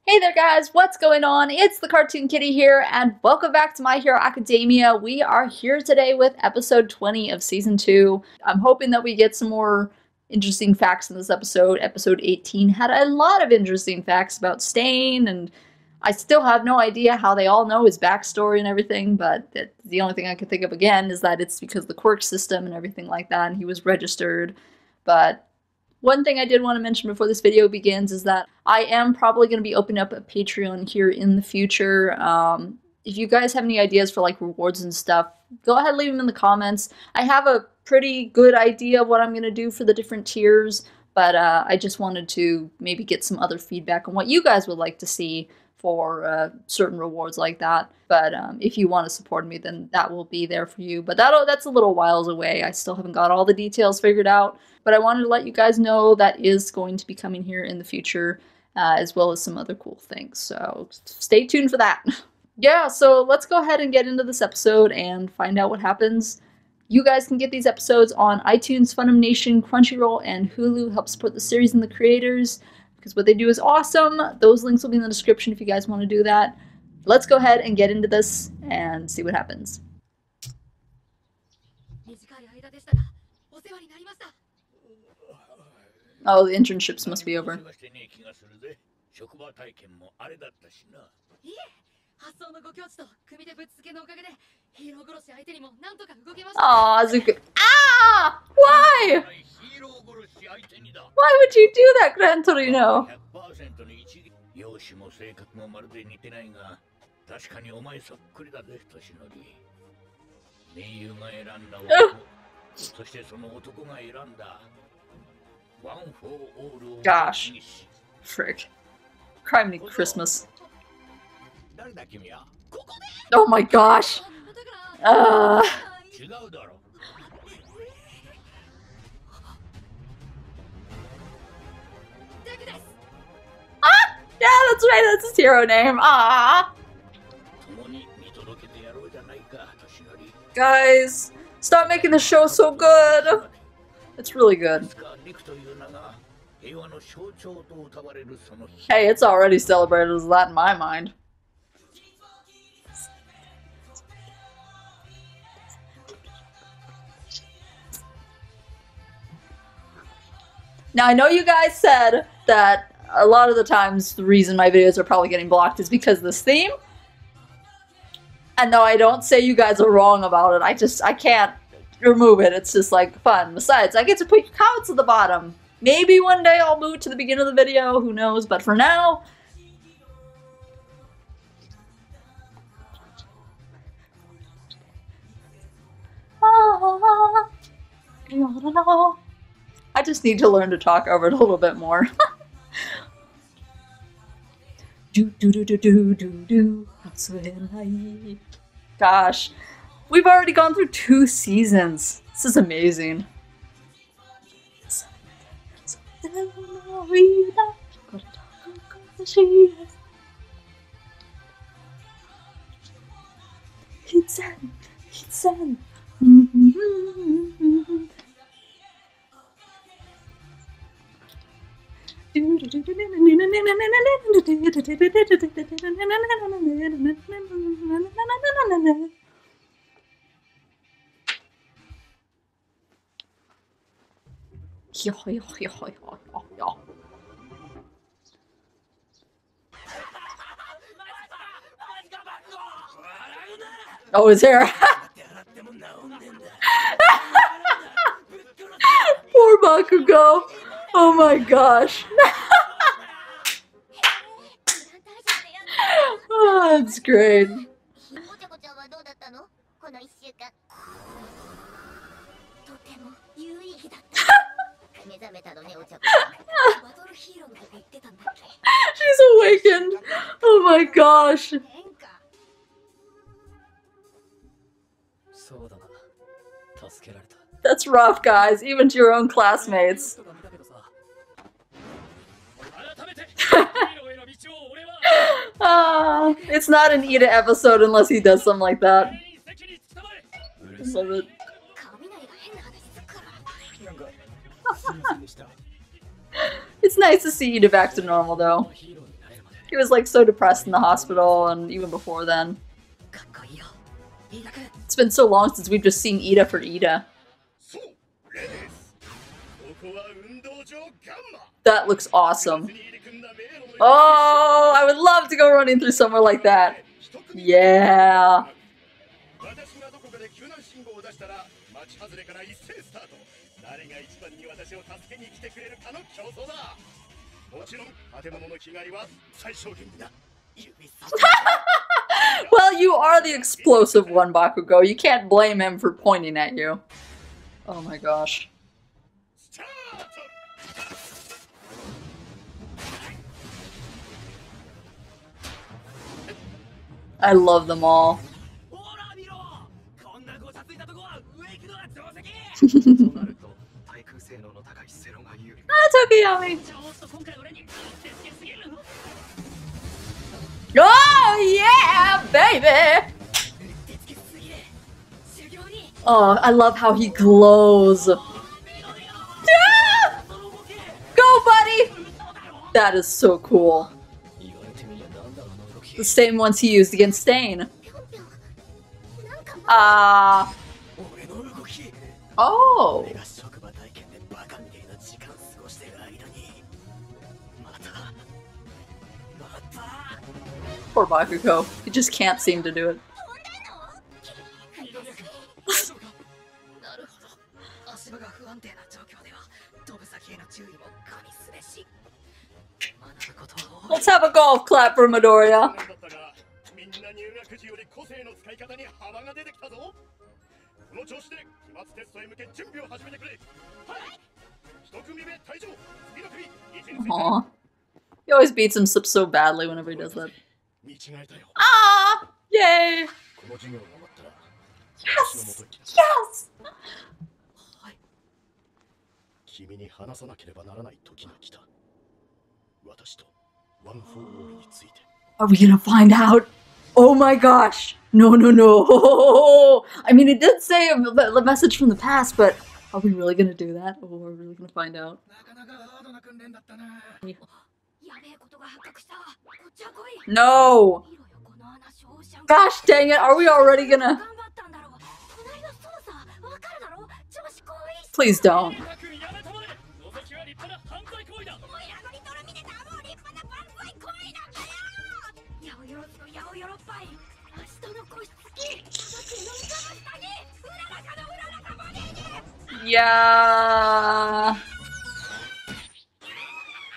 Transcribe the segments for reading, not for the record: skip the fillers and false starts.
Hey there guys, what's going on? It's the Cartoon Kitty here, and welcome back to My Hero Academia. We are here today with episode 20 of season 2. I'm hoping that we get some more interesting facts in this episode. Episode 18 had a lot of interesting facts about Stain, and I still have no idea how they all know his backstory and everything, but the only thing I can think of again is that it's because of the quirk system and everything like that, and he was registered. But one thing I did want to mention before this video begins is that I am probably going to be opening up a Patreon here in the future. If you guys have any ideas for like rewards and stuff, go ahead and leave them in the comments. I have a pretty good idea of what I'm going to do for the different tiers, but I just wanted to maybe get some other feedback on what you guys would like to see for certain rewards like that. But if you want to support me, then that will be there for you. But that's a little whiles away. I still haven't got all the details figured out. But I wanted to let you guys know that is going to be coming here in the future, as well as some other cool things. So stay tuned for that. Yeah, so let's go ahead and get into this episode and find out what happens. You guys can get these episodes on iTunes, Funimation, Crunchyroll, and Hulu. Help support the series and the creators, because what they do is awesome. Those links will be in the description if you guys want to do that. Let's go ahead and get into this and see what happens. Oh, the internships must be over. Aw, Zuko. Ah! Why? Why would you do that, Gran Torino? Gosh. Frick. Criminy Christmas. Oh my gosh. Ah, yeah, that's right, that's his hero name. Ah. Guys, stop making the show so good. It's really good. Hey, it's already celebrated as that in my mind. Now, I know you guys said that a lot of the times the reason my videos are probably getting blocked is because of this theme. And no, I don't say you guys are wrong about it. I can't remove it. It's just like fun. Besides, I get to put your comments at the bottom. Maybe one day I'll move to the beginning of the video, who knows, but for now... I just need to learn to talk over it a little bit more. Gosh, we've already gone through 2 seasons. This is amazing. Oh, his hair. Poor Bakugo. Oh my gosh. Oh, that's great. She's awakened. Oh my gosh. That's rough, guys, even to your own classmates. It's not an Ida episode unless he does something like that. I love it. It's nice to see Ida back to normal, though. He was like so depressed in the hospital and even before then. It's been so long since we've just seen Ida for Ida. That looks awesome. Oh, I would love to go running through somewhere like that. Yeah. Well, you are the explosive one, Bakugo. You can't blame him for pointing at you. Oh my gosh. I love them all. Tokiyami. Oh yeah, baby! Oh, I love how he glows. Ah! Go, buddy! That is so cool. The same ones he used against Stain. Oh. Poor Bakugo. He just can't seem to do it. Let's have a golf clap for Midoriya. Aww. He always beats him up so badly whenever he does that. Ah! Yay! Yes! Yes! Are we gonna find out? Oh my gosh! No, no, no! I mean, it did say the message from the past, but are we really gonna do that? Oh, are we really gonna find out? No! Gosh dang it, are we already gonna... Please don't. Yeah.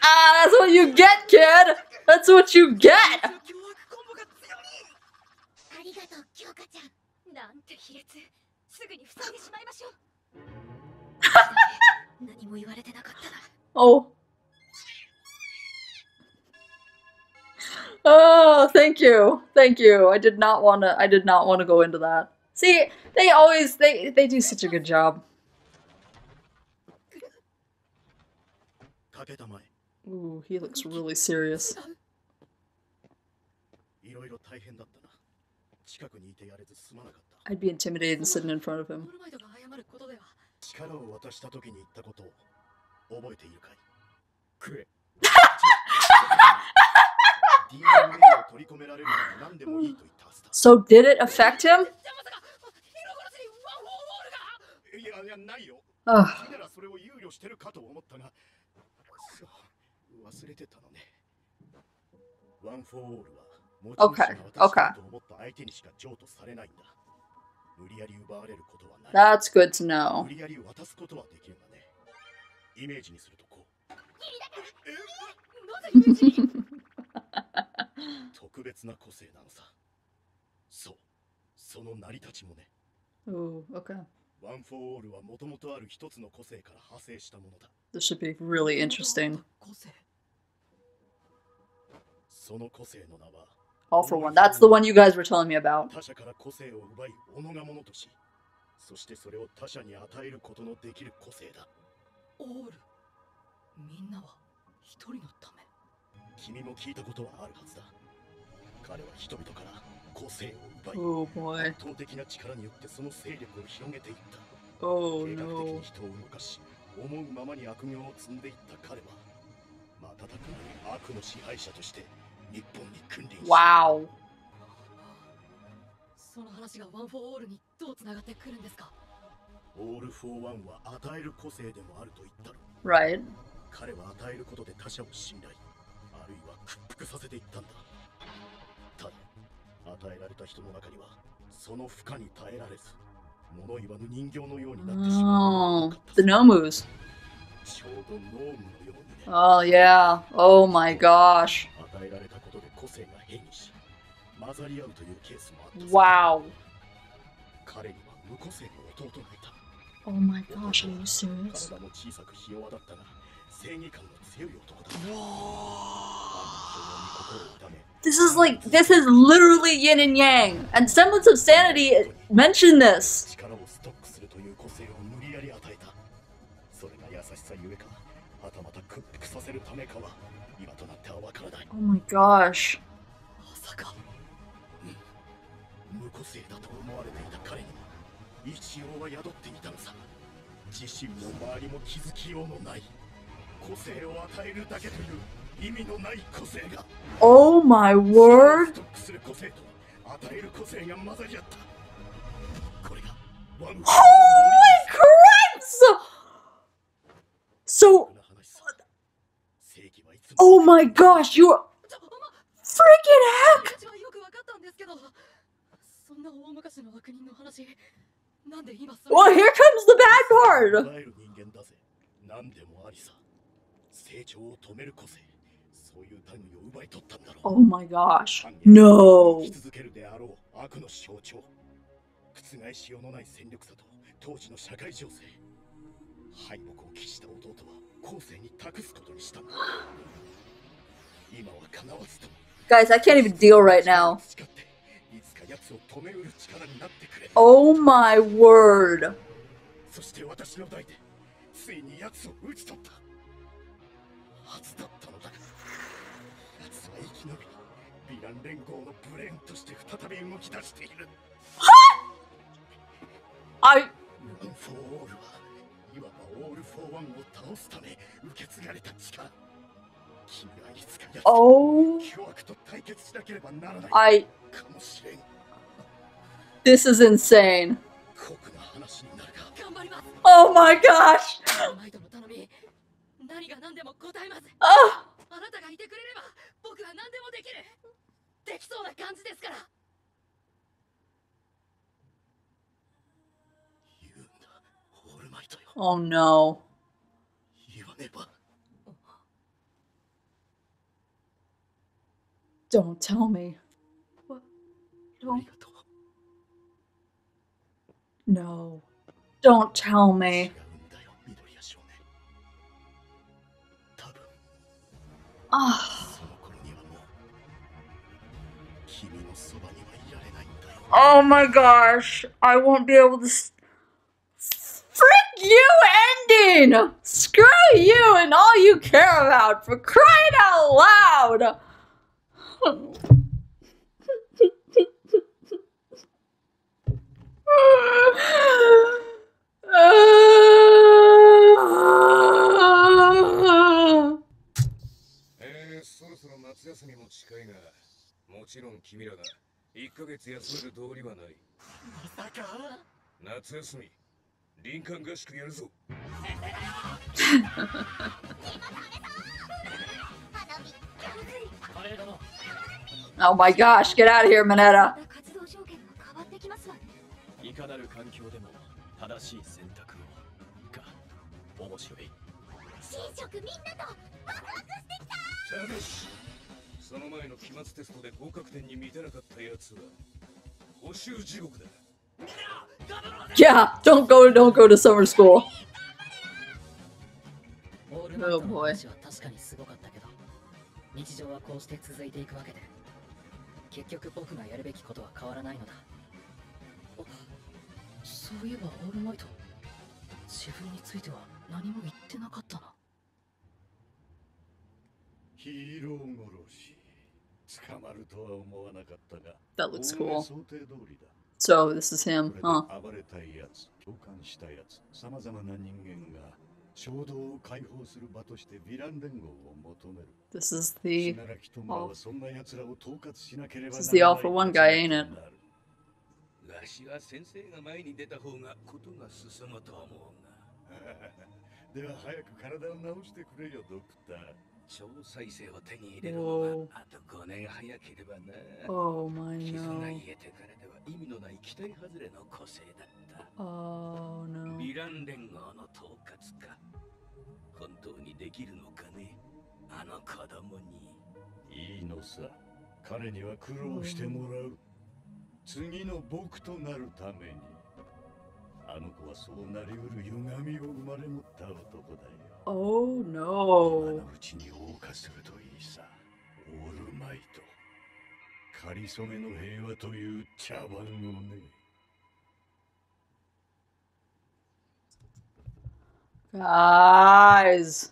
Ah, that's what you get, kid! That's what you get! Oh. Oh, thank you. Thank you. I did not want to go into that. See, they do such a good job. Ooh, he looks really serious. I'd be intimidated sitting in front of him. So did it affect him? Ugh. Okay, okay. That's good to know. Ooh, okay. This should be really interesting. All for One. That's the one you guys were telling me about. Oh boy. Oh no. Wow. その話がワン・フォー・オールにどうつながってくるんですか？オール・フォー・ワンは与える個性でもあると言ったろ。 Right. 彼は与えることで他者を信頼、あるいは屈服させていったんだ。ただ、与えられた人の中にはその負荷に耐えられず、物言わぬ人形のようになってしまう。 Oh, the Nomus. ちょうどノームのようにね。 Oh, yeah. Oh my gosh. 与えられたことで個性が変異し、混ざり合うというケースもあった。 Wow. 彼には無個性の弟がいた。 Oh my gosh, are you serious? 体も小さくひ弱だったが、正義感の強い男だ。 This is literally yin and yang. And Semblance of Sanity mentioned this. 力をストックするという個性を無理やり与えた。それが優しさゆえか、はたまた屈服させるためかは今となってはわからない。 Oh my gosh. まさか、無個性だと思われていた彼にも一応は宿っていたのさ。自身も周りも気づきようのない個性を与えるだけという意味のない個性が。 Oh my word. ストックする個性と与える個性が混ざり合った。これがワン。 Holy crap! So, oh my gosh, you freaking heck! Well, here comes the bad part. Oh my gosh. No. 覆しようのない戦力差と当時の社会情勢、敗北を喫した弟は後世に託すことにしたんだ。今は叶わずとも Guys, I can't even deal right now. Oh my word. そして私の代でついに奴を討ち取ったはずだったのだが、奴は生き延び、ヴィラン連合のブレーンとして再び動き出している。 I ワン・フォー・オールはいわばオール・フォー・ワンを倒すため受け継がれた力。君はいつかやつと巨悪と対決しなければならないかもしれん。 This is insane. 酷な話になるが頑張ります。 Oh my gosh. マイトの頼み、何が何でも答えます。 Ah. あなたがいてくれれば僕は何でもできる。できそうな感じですから。 Oh no. Don't tell me. What? Don't. No. Don't tell me. Ah. Oh my gosh. I won't be able to. Frick you, ending! Screw you and all you care about, for crying out loud! Oh my gosh, get out of here, Mineta. Yeah, don't go to summer school. Oh boy. 日常はこうして続いていくわけで、結局僕がやるべきことは変わらないのだ。そういえばオールマイト、自分については何も言ってなかったな。ヒーロー殺し、捕まるとは思わなかったが。That looks cool. 想定通りだ。 So this is him, huh? 暴れたいやつ、共感したやつ、様々な人間が This is the all for one guy, ain't it? わしは先生が前に出た方がことが進むと思うが。では早く体を治してくれよ、ドクター。超再生を手に入れるのがあと5年早ければな。Oh my no. 傷が癒えてからでは意味のない期待外れの個性だった。Oh no. ヴィラン連合の統括か。本当にできるのかね、あの子供に。いいのさ。彼には苦労してもらう。次の僕となるために。あの子はそうなりうる歪みを生まれ持った男だよ。Oh no. 今のうちに謳歌するといいさ。オールマイト。かりそめの平和という茶番をね。Guys.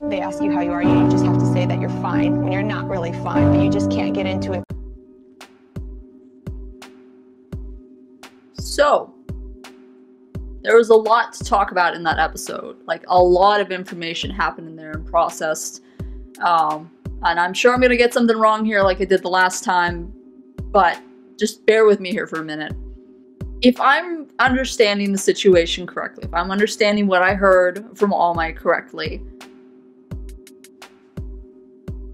They ask you how you are, you just have to say that you're fine when you're not really fine, but you just can't get into it. So, there was a lot to talk about in that episode. Like, a lot of information happened in there and processed. And I'm sure I'm going to get something wrong here like I did the last time, but just bear with me here for a minute. If I'm understanding the situation correctly, if I'm understanding what I heard from All Might correctly,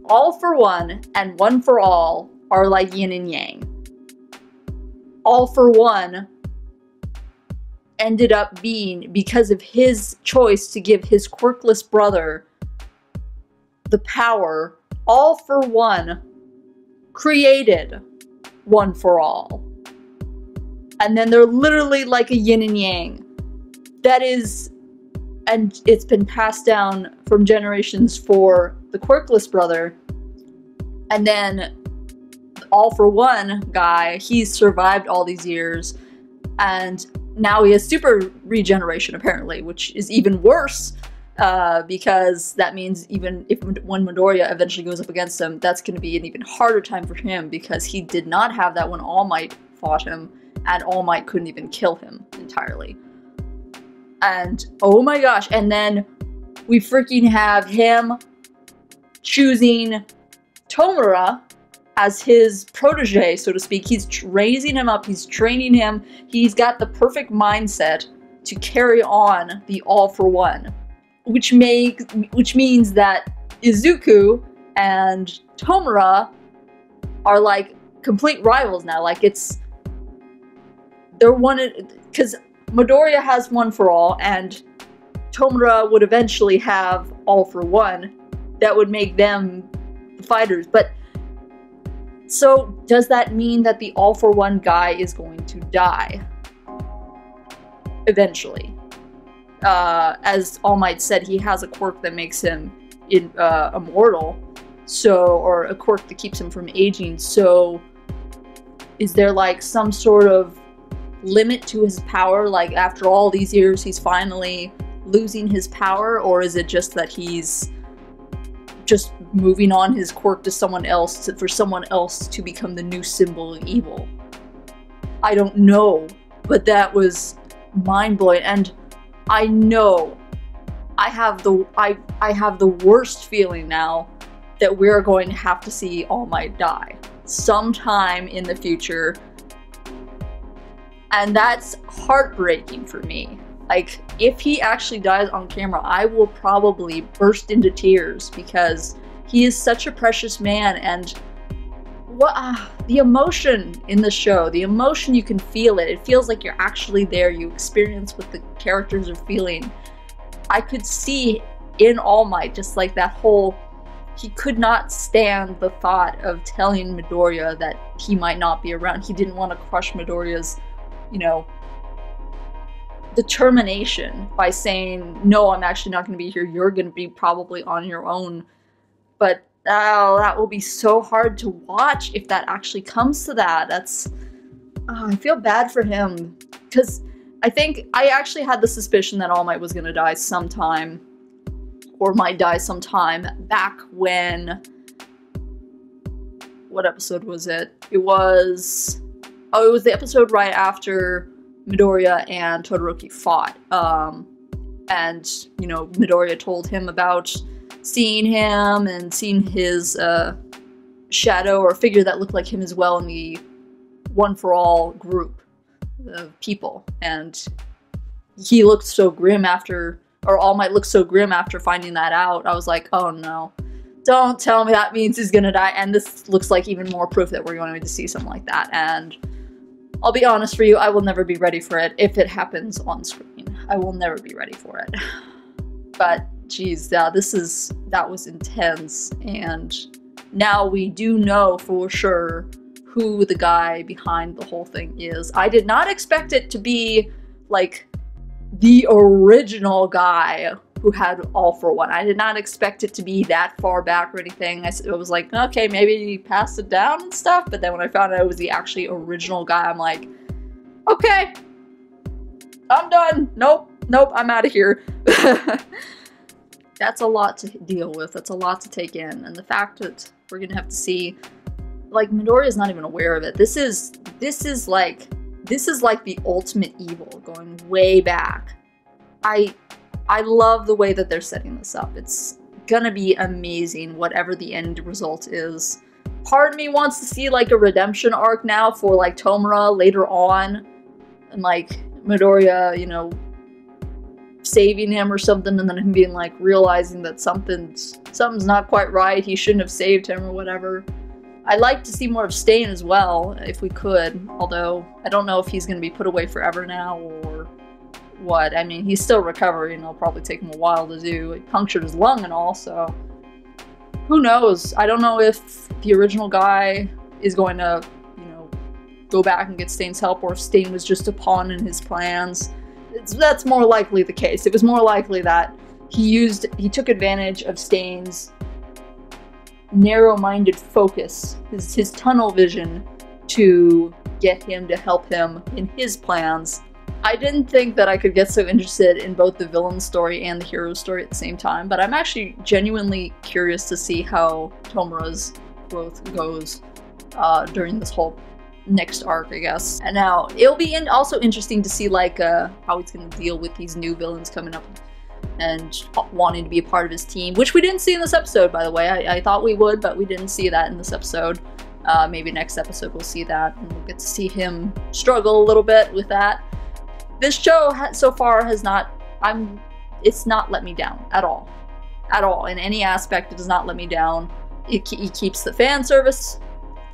All for One and One for All are like yin and yang. All for One ended up being, because of his choice to give his quirkless brother the power, All for One created One for All. And then they're literally like a yin and yang. That is, and it's been passed down from generations for the quirkless brother. And then All for One guy, he's survived all these years. And now he has super regeneration, apparently, which is even worse. Because that means even if when Midoriya eventually goes up against him, that's going to be an even harder time for him. Because he did not have that when All Might fought him. And All Might couldn't even kill him entirely. And oh my gosh, and then we freaking have him choosing Tomura as his protege, so to speak. He's raising him up, he's training him, he's got the perfect mindset to carry on the All for One. Which means that Izuku and Tomura are like complete rivals now. Like they're one, because Midoriya has One for All, and Tomura would eventually have All for One. That would make them the fighters. But, so, does that mean that the All for One guy is going to die? Eventually. As All Might said, he has a quirk that makes him immortal. So, or a quirk that keeps him from aging. So, is there like some sort of limit to his power? Like, after all these years, he's finally losing his power? Or is it just that he's just moving on his quirk to someone else, for someone else to become the new symbol of evil? I don't know, but that was mind-blowing. And I know I have the worst feeling now that we're going to have to see All Might die sometime in the future. And that's heartbreaking for me. Like, if he actually dies on camera, I will probably burst into tears because he is such a precious man. And the emotion in the show, the emotion, you can feel it. It feels like you're actually there. You experience what the characters are feeling. I could see in All Might just like that whole, he could not stand the thought of telling Midoriya that he might not be around. He didn't want to crush Midoriya's, determination by saying, no, I'm actually not going to be here. You're going to be probably on your own. But that will be so hard to watch if that actually comes to that. I feel bad for him. Because I actually had the suspicion that All Might was going to die sometime. Or might die sometime back when... What episode was it? It was the episode right after Midoriya and Todoroki fought. And, you know, Midoriya told him about seeing him and seeing his shadow or figure that looked like him as well in the One for All group of people. And he looked so grim after, or All Might looked so grim after finding that out. I was like, oh no. Don't tell me that means he's gonna die. And this looks like even more proof that we're going to see something like that. And I'll be honest for you, I will never be ready for it if it happens on screen. I will never be ready for it. But geez, yeah, that was intense. And now we do know for sure who the guy behind the whole thing is. I did not expect it to be like the original guy who had All for One. I did not expect it to be that far back or anything. I was like, okay, maybe he passed it down and stuff, but then when I found out it was the actually original guy, I'm like, okay, I'm done. Nope, I'm out of here. That's a lot to deal with. That's a lot to take in. And the fact that we're gonna have to see, like, Midoriya is not even aware of it. This is like the ultimate evil going way back. I love the way that they're setting this up. It's gonna be amazing, whatever the end result is. Part of me wants to see like a redemption arc now for like Tomura later on, and like Midoriya, you know, saving him or something, and then him being like realizing that something's not quite right. He shouldn't have saved him or whatever. I'd like to see more of Stain as well, if we could. Although I don't know if he's gonna be put away forever now or what. I mean, he's still recovering. It'll probably take him a while to do. He punctured his lung and all, so who knows? I don't know if the original guy is going to, you know, go back and get Stain's help, or if Stain was just a pawn in his plans. That's more likely the case. It was more likely that he took advantage of Stain's narrow-minded focus, his tunnel vision, to get him to help him in his plans. I didn't think that I could get so interested in both the villain story and the hero story at the same time, but I'm actually genuinely curious to see how Tomura's growth goes during this whole next arc, I guess. And now, it'll be also interesting to see like how he's going to deal with these new villains coming up and wanting to be a part of his team, which we didn't see in this episode, by the way. I thought we would, but we didn't see that in this episode. Maybe next episode we'll see that, and we'll get to see him struggle a little bit with that. This show so far has not, it's not let me down at all. At all. In any aspect, it does not let me down. It keeps the fan service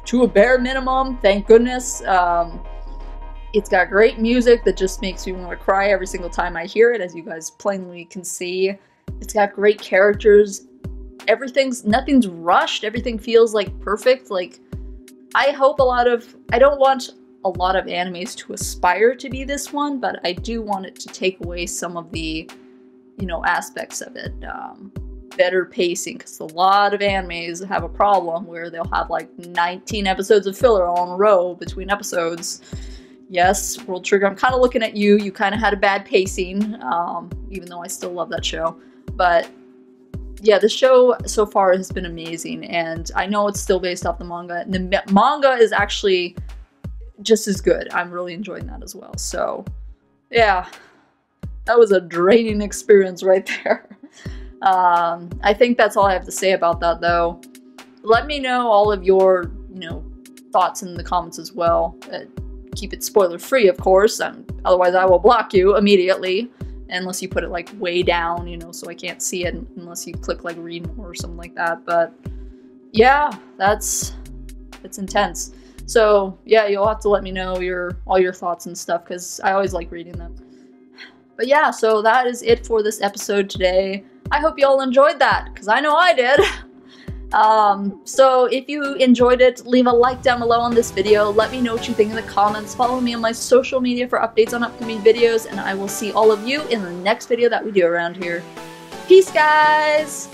to a bare minimum, thank goodness. It's got great music that just makes me want to cry every single time I hear it, as you guys plainly can see. It's got great characters. Nothing's rushed. Everything feels like perfect. Like, I don't want a lot of animes to aspire to be this one, but I do want it to take away some of the, you know, aspects of it. Better pacing, because a lot of animes have a problem where they'll have like 19 episodes of filler all in a row between episodes. Yes, World Trigger, I'm kind of looking at you. You kind of had a bad pacing, even though I still love that show. But yeah, the show so far has been amazing, and I know it's still based off the manga, and the manga is actually just as good. I'm really enjoying that as well. So yeah, that was a draining experience right there. I think that's all I have to say about that, though. Let me know all of your, you know, thoughts in the comments as well. Keep it spoiler free, of course, otherwise I will block you immediately, unless you put it like way down, you know, so I can't see it, unless you click like read more or something like that. But yeah, it's intense. So yeah, you'll have to let me know all your thoughts and stuff, because I always like reading them. But yeah, so that is it for this episode today. I hope you all enjoyed that, because I know I did. So if you enjoyed it, leave a like down below on this video. Let me know what you think in the comments. Follow me on my social media for updates on upcoming videos, and I will see all of you in the next video that we do around here. Peace, guys!